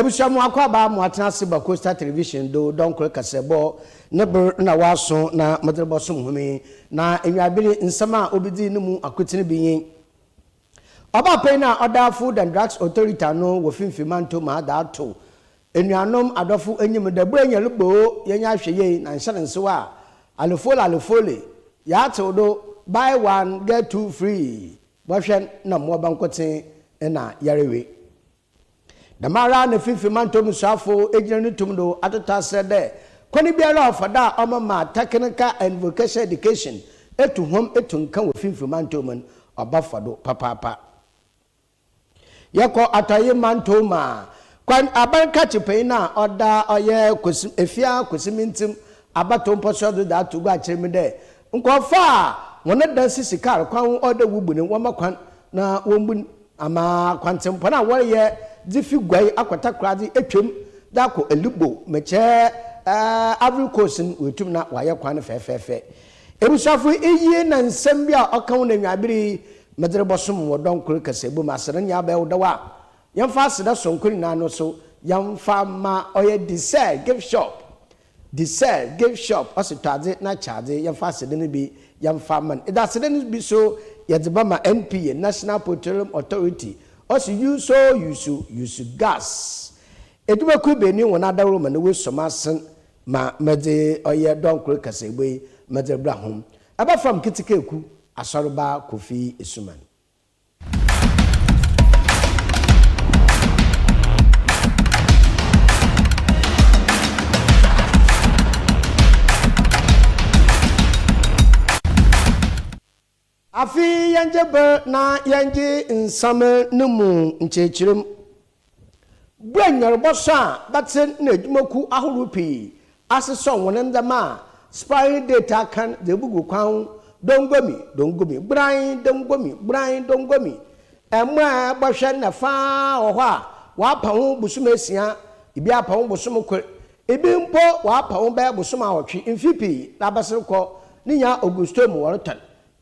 Ebusamu akwaba mu atenase ba Coastal Television do donkre kasebo na waso na madreboso humi na enwabere nsama obidi nimu akotine biyin oba pen na Order Food and Drugs Authority no wo finfimanto ma da to enuanom adofo enyim da branya lubo yenya hweye na nserensewa alefole ya to do buy one get two free bohwen na mo bankoten na yarewe Damara ne finfimanto musafo ejirani tumdo atota sede kwani biara ofada omama technical and vocational education etu hom etu nkan wo finfimanto man obafado papapa yako ataye manto ma kwan abanka chipen na oda oye kosim efia kosimintim abato mposo do da tugu achirimi de nkofa wona dan sisikar kwan oda wubune womakwan na wombun ama kwantempo na wore difi gwai akwata kradi etwem da ko elubo meche avricosin wetum na waye kwan fefefe ebusafo eyi na nsem bia okan na nwabiri medrebosom wodon kuru kasebo masere nya ba wodawa yemfa aseda sonkuri na no so yemfa ma oye dessert gift shop asitade na charge yemfa aseda ne bi yemfa man ida aseda ne bi so yedeba ma NPA National Petroleum Authority also use gas eduma ku beni wona dawro ma ne we somasen ma mede oye donkro kasegbe mede brahom aba from kitikeku Asorba Kofi Essuman afi yanje be na yanje nsame numu nchechirim brenyor bosa batsen na edumaku ahorupi aseso wonendama spy data kan debugu kwan dongomi brain dongomi emma bohwe na fa ohwa wa pa ho busum asia ibi apa ho busum kwe ibi mpo wa pa ho ba busum awotwe mfipi na basere ko ninya Augusto mu worotan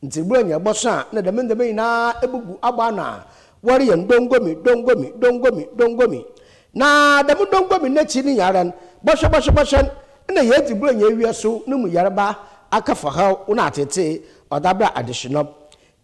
nti branya bosa na demendeme na ebugu abana wari yen dongomi na dem dongomi na chi ni yaran bosho na yeti branya wiaso no mu yaraba akafa ha una atete odabra additional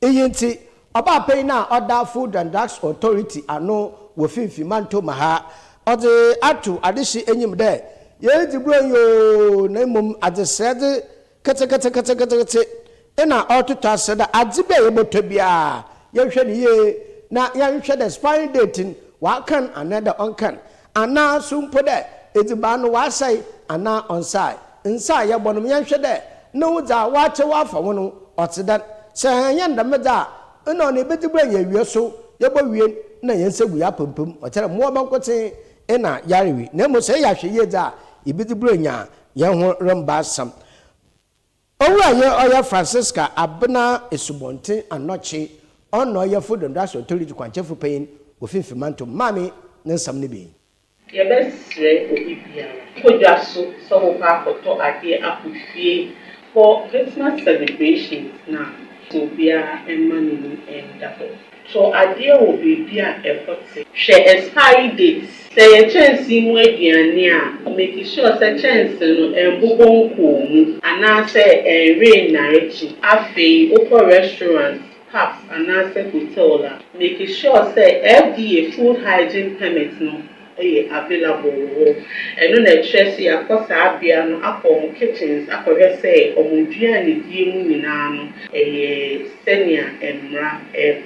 eyinti oba pay na Order Food and Drugs Authority ano wo finfimanto maha ode atu adishi enyim de yeti branya na mum adesede kete ena otuta seda adzibe yebotobia yehwe ne ye na yehwe the spine dating wa kan another on kan ana sumpo de ediba no wa sai ana on sai nsa ye bonom yehwe de no za wa che wa fa wono otida se yanda meda eno ne bedibra ye wie so yebo wie na yensegu ya pampam otere mo bankote ena yarewi na mo se yahwe ye za ibedibra nya ye ho ramba sam Owura ye oya Francisca abna esubonte anoche ono ye Food and Drugs Authority kwanchefu pain ofinfimanto mami nsam ne bi ye besre obi bia kodwaso so wo pa foto ade akofie for Christmas celebrations na so bia emanu endafo so ade wo bia efoti she expiry date say chance mu aduane a make sure say chance no embobon ko mu ana say rain na echi afei okọ restaurant pubs ana say hotel la make sure say FDA food hygiene permit no available eno na tresi akosa abia no akọ kitchens akọhwe say omodua ne die mu nyina no senior emra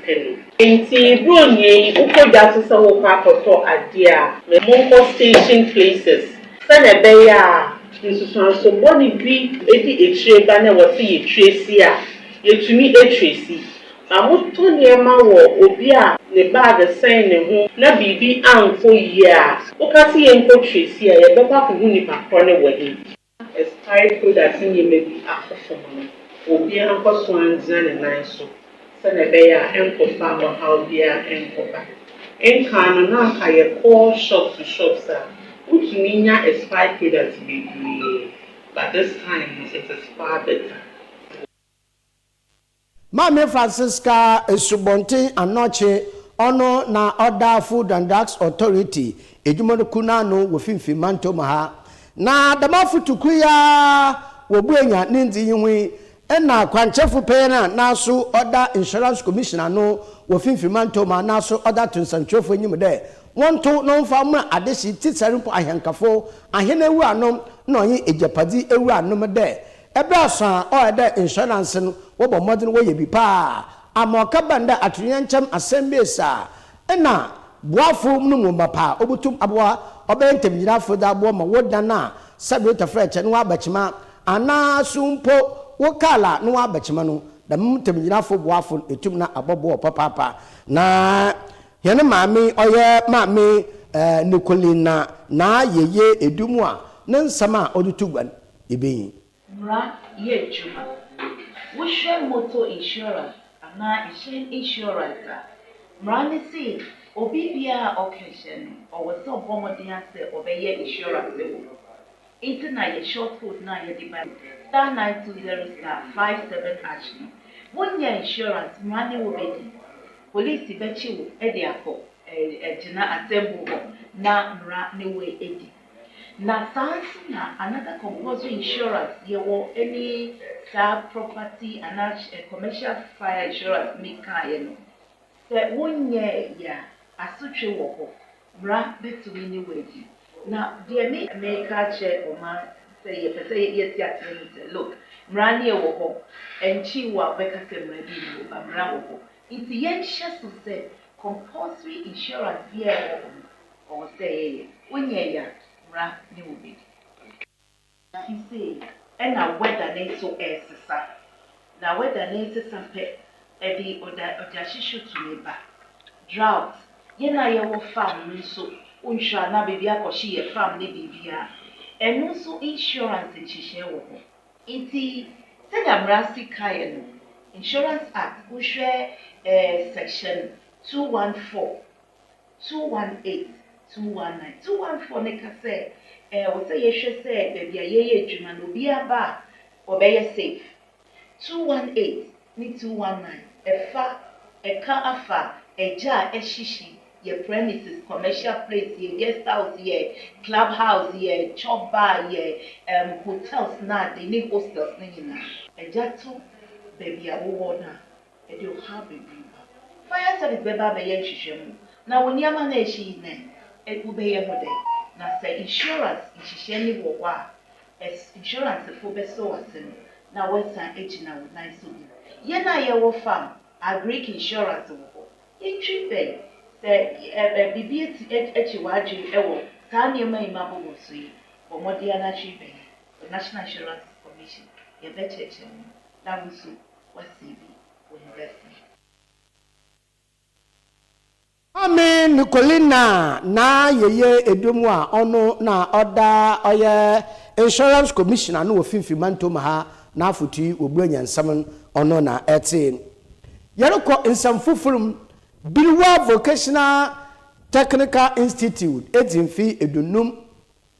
peno enti bronye ukodwa so wo pa akoto ade a monko station places sana be ya nsusunso boni bi edi etire ba na wo se yetresi a yetumi etresi amuto niema wo obi a ne bag sen ne ho na bibi anfo yi a ukasi yenko tresi a ye beba ko hu ni pakro ne wahi expired products ni mebi akofo no obi anko so anzina ne nan so sana be ya enko fa mo how bia enko ba enka na ka ye call shop to shop sir utumi nya expired products bibi but this time it is far better. Mami Francisca esubonte anoche ono na order Food and Drugs Authority edwuma no kuna no wo finfin manto maha na damafutuku ya wo buenya ninzi yinwi ena kwanchefu pena naso order Insurance Commissioner no wo finfin manto ma naso order tunsantrofo nyim de wonto no mfa mu adeshi titsarimpo ahenkafo ahenewu anom na onye ejapadi ewu anom de ebraso o de insurance no wo bo modern wo ye bi pa amoka banda atunyanchem asembesa ena boafo no mu mapa obutum aboa obentem nyirafo da aboa ma wodana sabota freche no abachima ana sumpo wokala no abachima no da mutem nyirafo boafo etum na abobo papa na yene maami oye maami Nicolina na yeye edumu a ne nsama odutugwan ebeyin mra ye juma we share motor insurance ana insurance mra ne say obi bia occasion or was so bomodin ase obeye insurance level interna ye short code na ye di by *920*57 actually one year insurance mra ne wo bedi police bechi wo e de akọ ejina asembu ho na mra ne we edi na sansu na another compulsory insurance ye wo any property and commercial fire insurance me ka ye no se wonye ya asotwe wo ho mra betumi ni wedi na de me America che o ma say ye ti atene look mra ne wo ho enchi wa beka se mra bi ni ba mra wo ho iti yen so say compulsory insurance be or say wonye ya mra ne wo bi he say ena weather ne so esesa na weather ne esesa pe edi oda shishu tumeba drought yena ye wo farm nso unhwa na bebia akohye ye farm ne bibia enu so insurance nhihye wo ho iti se da mra sika ye no Insurance Act uhwe section 214 218 214 ne ka say wo say ye hwe say bebia ye adwuma no bia ba obeye safe 218 ni 219 eka afa eja eshishi ye premises commercial place ye guest house ye club house ye chop bar ye hotels na they need hostels na nyina eja to baby awo na e dey have baby fire service beba be ye hwehwem na woni ama na ehi ne e ku be ye ho de na say insurance nhihye ni wo wa insurance fo be so wasen na wesan ejina wo na so bi ye na ye wo farm agric insurance wo ye twipe say bibi echi wadwe e wo ta ne ma ima bo so yi o modi ana twipe National Insurance Commission ye be cheche na wusu wasibi wo investment Amen Nicolina na yeye edomu a ono na oda oye Insurance Commissioner no ofinfi mantom ha na afutu obuanya nsam ono na ete yereko nsam fufurum Bilwa Vocational Technical Institute etimfi edunum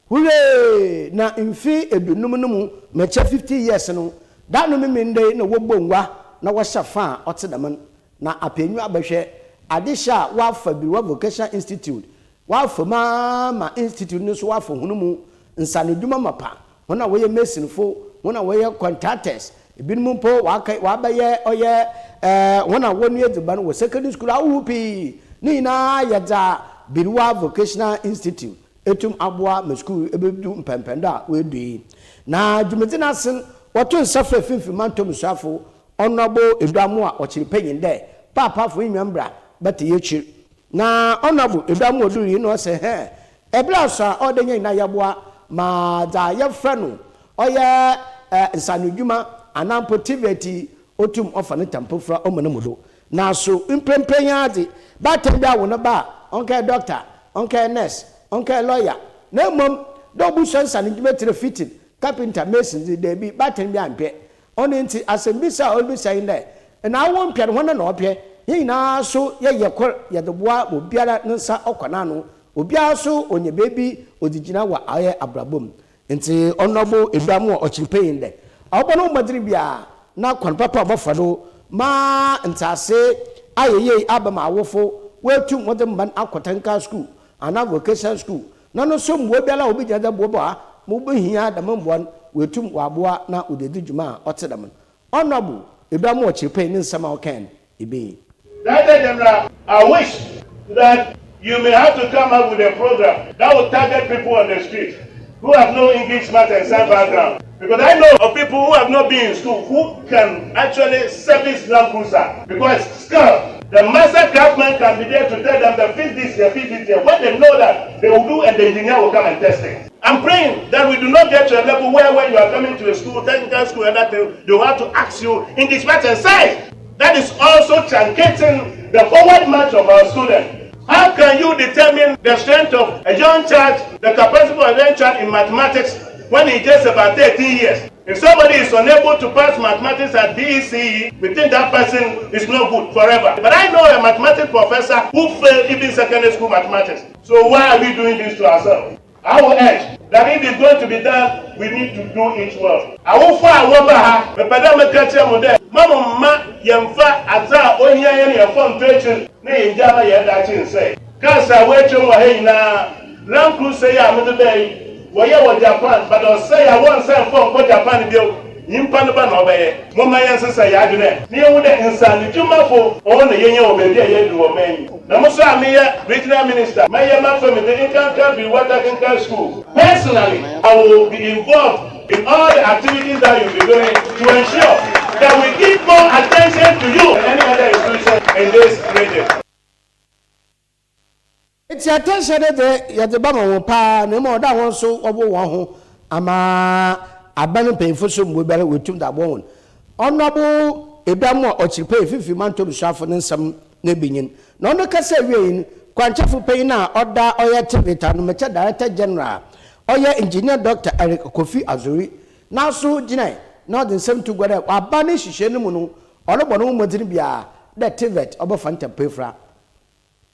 hure na mfi edunum no mu mecha 50 years no da no memende na wobonwa na wo shafa otedam na apenyu abehwe adisha wafa Bilwa Vocational Institute wafa ma institute no so wafa hunumu nsaneduma mapa wona woye mesinfo wona woye contractors ebinum po wabaye oye wona wonu ediban wo secondary school awupi ni na yaza Bilwa Vocational Institute etum aboa me school ebedu mpempenda wedui na dwumedina sen wato nsafa finfi mantom swafo onabo eduamu a ochiripenyin de papa fo nywambra bete yechi na onabo eduamu oduri no se he eblaso odenye na yaboa ma da yefra no oye nsanudwuma anampotivity otum ofa ne tampofra omonomodo na so imprempenya de batem bia wo no ba onke doctor onke nurse onke lawyer na mom do bu nsanudwuma tire fitting carpenter mason de bi batem bia ampe oni nti asembisa olbisa inde na awon pia ho na opie yina so ye kor ye de boa obiara nsa okwana no obiara so onye baby odigina wa aye abrabom nti onobo eduamu ochiripeyin de awbono madiri bia na kwan papa bofado ma ntase ayeye abama awofo wetu modern ban akwatanka school ana vocational school na no so mbo biala obi jada bobo a mo bo hia da mamboan wetum waboa na odedi djuma otedam honorable ebiamo ochipe ni nsama okan ebe Director General, I wish that you may have to come up with a program that will target people on the street who have no English, math, and science background. Because I know of people who have not been in school who can actually service Land Cruiser. Because still, the master craftsman can be there to tell them to fix this here, fix this here. When they know that, they will do and the engineer will come and test it. I'm praying that we do not get to a level where when you are coming to a school, technical school, and that thing, they will have to ask you English, math, and science. That is also truncating the forward march of our students. How can you determine the strength of a young child, the capacity of a young child in mathematics when he's just about 13 years? If somebody is unable to pass mathematics at DECE, we think that person is not good forever. But I know a mathematics professor who failed even secondary school mathematics. So why are we doing this to ourselves? I will urge that if it's going to be done, we need to do it well. I will find one baha, but Padama Katia Mode, Mamma Ma, Yamfa, Aza, Onya, and Fon Trachin, Nay, Java Yadachin say. Kasa, wait to Wahina, Land Cruiser, I'm the day, where Japan, but I'll say I won't send for Japan bill. Yimpanaba no be mama yansa ya adwene ne yewu de insani twumafo on ne yenye o be dia ye du o men na mo so amiya regional minister maye ma for me the Incan be water Incan school. Personally, I will be involved in all the activities that you be doing to ensure that we give more attention to you than any other institution in this region. It's attention de ya de ba mo pa ne mo da won so obo won ho ama abanu payfo so mbo bere wetum da bon honorable ebiamo ochipe fifi manto bishafo nsam na binyin na ono kasa wieyin kwanchafo payin na oda oya tibeta no mecha director general oya engineer Dr. Asorba Kofi Essuman na so ginai na odin sem to gwada abane hihye no mu no olobo no modin bia the tivet obofanta pefra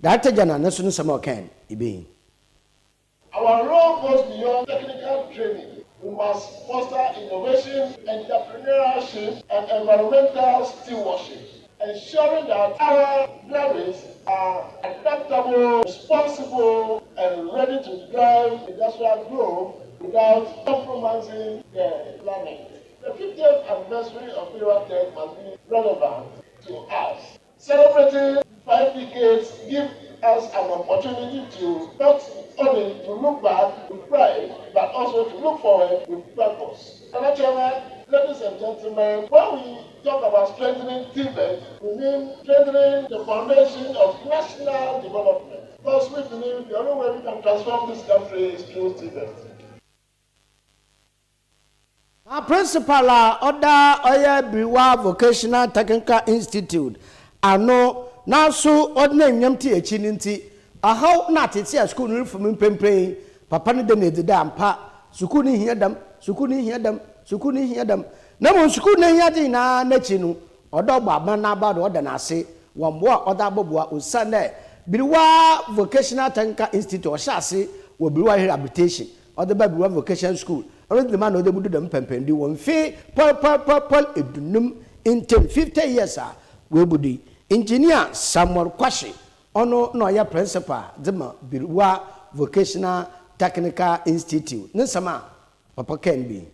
director general na so nsam okan ibe. Our role goes beyond technical training. We must foster innovation, entrepreneurship, and environmental stewardship, ensuring that our graduates are adaptable, responsible, and ready to drive industrial growth without compromising their learning. The 50th anniversary of Federal Tech must be relevant to us. Celebrating 5 decades gives us an opportunity to not only to look back with pride, but also to look forward with purpose. And Chairman, ladies and gentlemen, when we talk about strengthening TVET, we mean strengthening the foundation of national development. Because we believe the only way we can transform this country is through TVET. Our principal order Oya Briwa Vocational Technical Institute ano na so ordinary nyamti echi ninti ahaw na tete a school no from pempen papa ne de ne de ampa school ni hia dam school ni hia dam school ni hia dam na mo school ni hia din na nachi no odo gba na ba do oda na ase wombo a oda boboa osane Briwa Vocational Technical Institute o sha ase wo Briwa rehabilitation oda ba Briwa Vocational School already the man oda budu dem pempen di won fe pol edunum in 50 years we budi engineer Samuel Kwashi ono no ya principal dema Briwa Vocational Technical Institute nsama papa Ken bi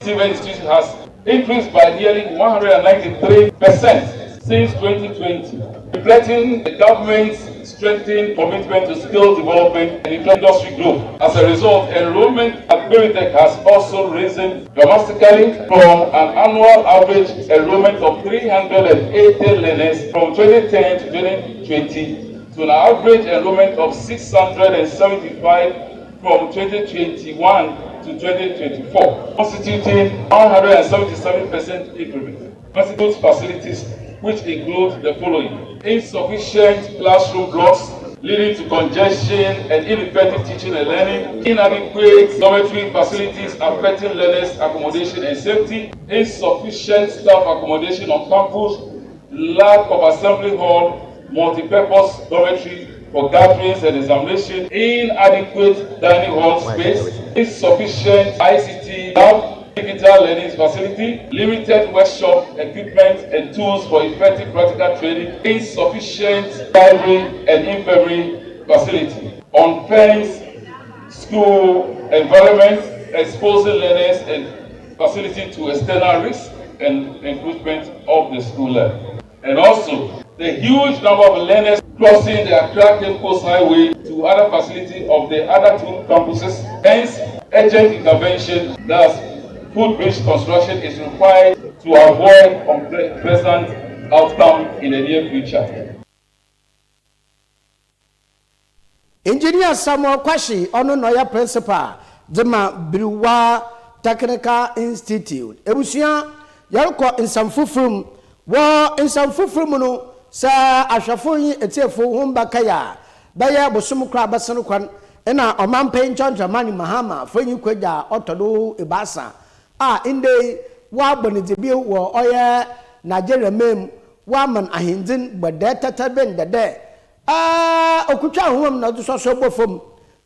TVET institution has increased by nearly 193% since 2020, reflecting the government's strengthened commitment to skill development and industry growth. As a result, enrollment at Tech has also risen dramatically from an annual average enrollment of 380 learners from 2010 to 2020 to an average enrollment of 675 from 2021 to 2024, constituting 177% increment. Constitutes facilities which include the following: insufficient classroom blocks leading to congestion and ineffective teaching and learning, inadequate dormitory facilities affecting learners' accommodation and safety, insufficient staff accommodation on campus, lack of assembly hall, multi-purpose dormitory for gatherings and examination, inadequate dining hall space, insufficient ICT lab, digital learning facility, limited workshop equipment and tools for effective practical training, insufficient library and infirmary facility, unfenced school environment, exposing learners and facility to external risks and encroachment of the school level. And also, the huge number of learners crossing the Accra Coast Highway to other facilities of the other two campuses. Hence, urgent intervention, thus footbridge construction is required to avoid unpleasant outcome in the near future. Engineer Samuel Kwashi, ono noya principal, Dema Briwa Technical Institute. Ebusia, yarko insamfufrum, wa insamfufrum no, sa ashafoni etefo humba kaya, baya bosumu kra basanu kwan, ena omampe nchonja mani mahama, fenyi kweja otodo ibasa. Inde, wa bonidibi wa oye, Nigeria mem, wa man ahindin, badeta taben dade. Okutwa hom na do so bofom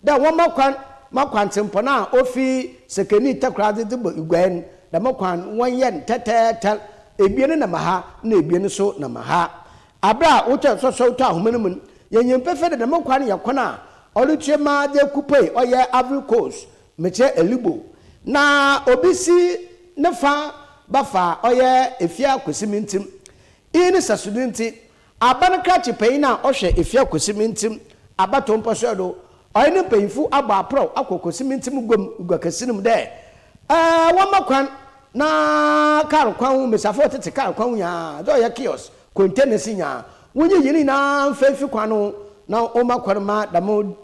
da wo makwan tempona ofi sekeni takrade de igwan da makwan wonye tetetel ebiene na maha na ebiene so na maha abra wo so ta homanum yenye pefede da makwan yakona oluchema de kupe oye Ivory Coast meche elibo na obisi nefa bafa oye efia kwesimintim ini sasudinti abanka chipai na ohwe efia kosimintim abato mposo do oyene peinfu agba pro akokosimintim gom ugakasinim de wamakwan na kar kwan mesafo tete kar kwan ya do ya kiosk container sinya wonye yini na mfefi kwano na omakwan ma damo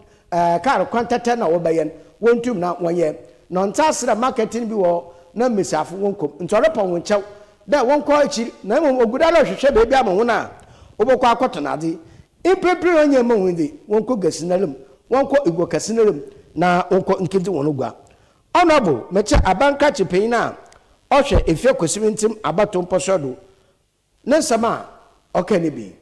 kar kwan tete na wobayen wontum na wonye no ntasra marketing bi wo na mesafo wonkom ntorepa wonchew da wonko achi na ogudalo hwehwe bebi amwo na oboko akotonade impepre onye mawundi wonko gasinalum wonko igwo kasinalum na wonko nkidi wonugwa honorable meche abanka chipen na ohwe efie kosimintim abato mposodo nensama okanibi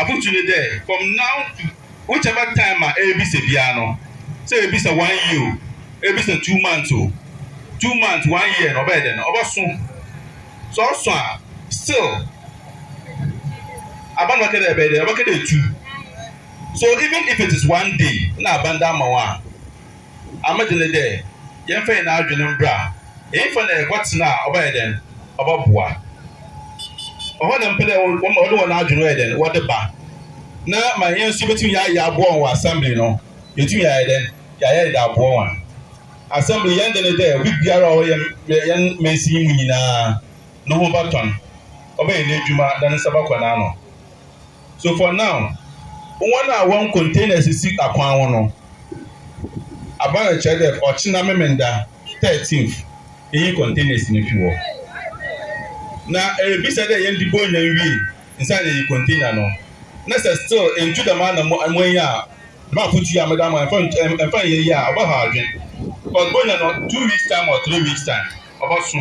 opportunity there from now to whichever time abc biano say abc 1 year abc 2 months 2 months 1 year no better no obaso so still abandon kede be there kede 2 so even if it is 1 day na abandon mawa amadele there yemfa na adwene mbra yemfa na ekwatena obaeden obaboa ohoda mpede wo na adwene eden wo de ba na ma yensu betu ya abo on assembly no yetu ya eden ya da abo on assembly yendele there we biara o yen mensi mu nyina no ho baton obey na adwuma dan sabakwa na no. So for now one containers is sick akwan wo no abana chede ochina memenda 13th eyi containers ni fi wo na ebi said yen di bonya wi inside the container no na still into the man amwanya ma futu ya madam en fa ye ya oba ha adwen but bonya no 2 weeks time or 3 weeks time oba so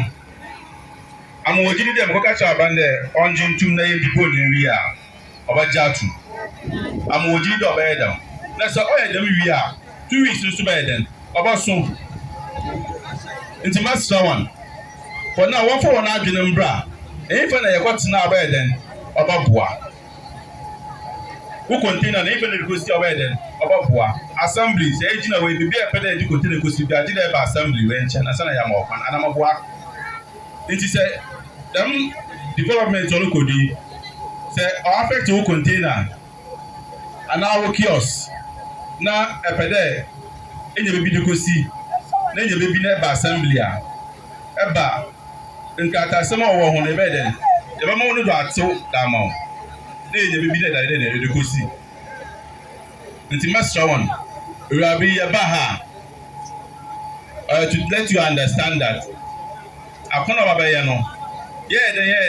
amwojini dem ko ka cha bande onjin tum na yen di bonya wi a oba jatu amwojini do ba edam na so oyedam wi a 2 weeks so ba eden oba so inti master one for now one for one adwene mbra if na yekwatena ba eden oba boa who container na if na request oba eden oba boa assembly say ejina we bibi epede di container ko si bi adi na ba assembly we nche na sana ya ma okwan ana maboa inti say them development on kodi say affect who container and our kiosk na epede enye bibi di ko si na enye bibi na ba assembly a eba nkata sema wo ho ne beden e ba mo no do ato da ma na enye bibi na da de ko si nti master one rabi ya ba ha to let you understand that akono baba ye no ye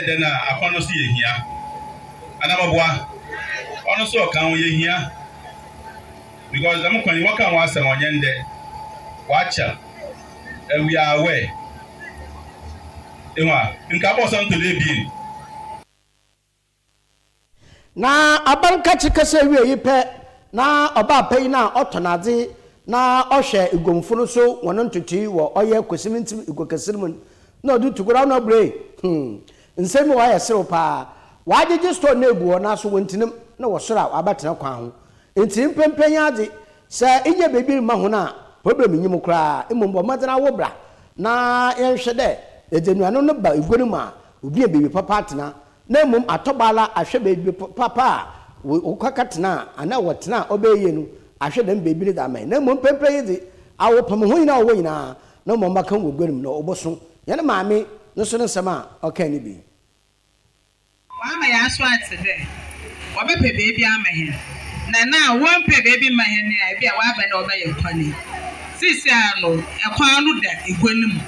de na akono si ye hia anamaboa ono so kan ye hia because am kwani waka wa asem onyende wacha and we are aware nka boso nto de bi na abanka chikase wi yi pe na oba pe na otonade na ohwe igomfo no so wono ntotui wo oye kwesimintim igokesirmun na odu tukura no bre nsem wa ya sew pa wajeje store na eguo na so wontinem na wo soro abatena kwa ho entim pempenya ade sa inye bebi ma ho na problem nyim kra emombo madana wo bra na yenhwe de edenuano no ba igonu ma obi e bebi papa atena na emom atobala ahwe bebi papa ukakatena ana wotena obeye nu ahwe dem bebi da man na emom pempenya de awo pam ho nyina wo nyina na mo maka wo gwenum na oboso yana maame no so no sama okay ni bi Mama ya so atede. Obe pe baby amahe. Na won pe baby mahe ni abi a wa ba na obe ye kwani. Sisi ano ekwan no da egwanim.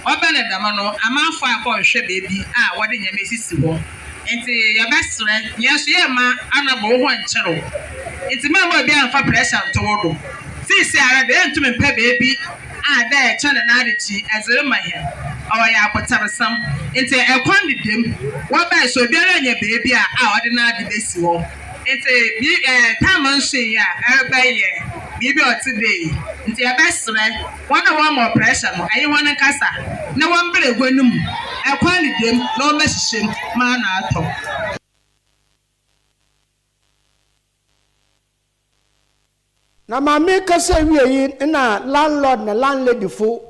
Obe na dama no amanfo akọ hwe baby a wode nyame sisi ho. Enti ya besre yeso ye ma anabo ho nkyero. Enti mama obi anfa pressure ntowodo. Sisi ara de entumi pe baby a da e chana na adichi azere mahe. Oya akotaresam enti ekwan didem wa ba so biara nya beebi a ode na ade besi ho enti bi time nhye ya eba ye bibi otide enti abesre wana wa mo pressure no ayi wana kasa na wa mbere gwanum ekwan didem na o meshishem ma na ato na mame kasa wiei na landlord na landlady fo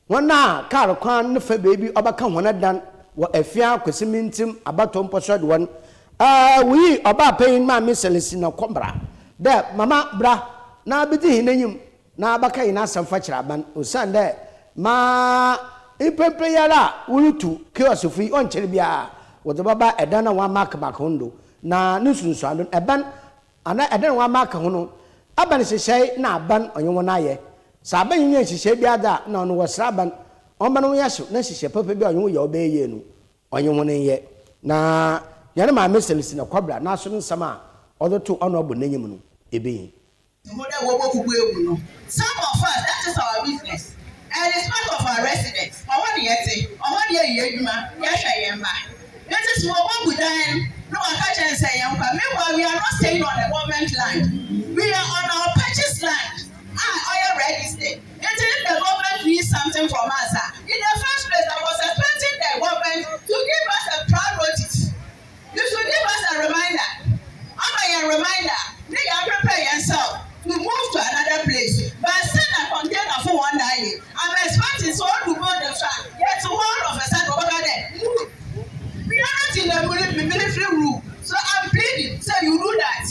wana kar kwan ne fa baby obaka hona dan wo afia kwesimintim abatom posod won wi oba pain ma me selesi na kombra de mama bra na bidi hinanyim na abaka ina samfa kiraban osan de ma ipepe yara urutu kiosofi onkyere bia wo de baba edana wa mark back hondo na nusunsu ando eban ana edana wa mark hono aban hyehyai na aban onye wona ye saban yin hyehyai bia da na ono wasraban omba no yaso na hyehyai papa bia onye wo ye obeye nu onye wona ye na yana ma meselisi na kwabra na so nsama odoto ono obo nanyim no ebe some of us, that is our business. And it's part of our residence. I want to that is what we done. No, I can't say, meanwhile, we are not staying on the government land. We are on our purchase land. I am registered. If the government needs something from us, in the first place, I was expecting the government to give us a proud notice. You should give us a reminder. A reminder. You can prepare yourself to move to another place. But send a container for 1 day. I'm expecting so to go the track. Yet to one of a sudden over there. We are not in the military rule. So I'm pleading. So you do that.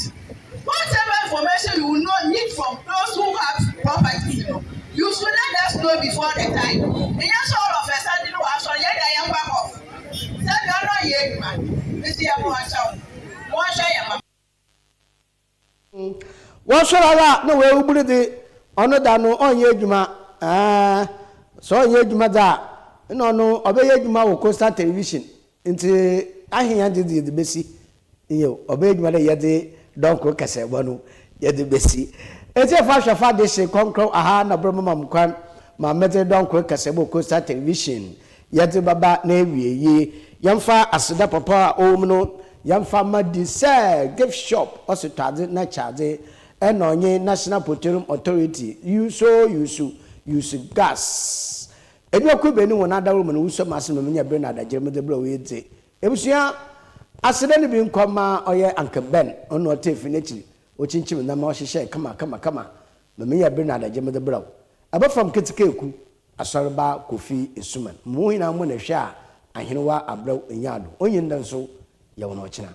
Whatever information you will not need from those who have property, you should let us know before the time. And yes, all of a sudden, you have so yet I am back off. Tell me, I'm not yet, man. This year, watch out. Wasora na we ubuli de ono da no onye adwuma so onye adwuma da no no obeye adwuma wo Coastal Television nti ahia de besi iyo obeye adwuma de yede donko kase bonu yede besi ete fa hwafa de se konkro aha na bro mama mkwan ma mete donko kase bo Coastal Television yede baba na ewieye yamfa aseda papa o no yamfa madi say gift shop ositade na charge enonye National Petroleum Authority use gas ebi okubeni wona dawo mo wuso masem me nya bre na adagere me de bro we ete ebusia asede ne bi nkoma oye ankaben ono otefi n'echiri ochinchim na ma ohyehyɛ kama me nya bre na adagere me de bro aba from ketikeku Asorba Kofi Essuman mu hina mo na hwe a ahenewa abraw enyado onye ndanso ye wono ochina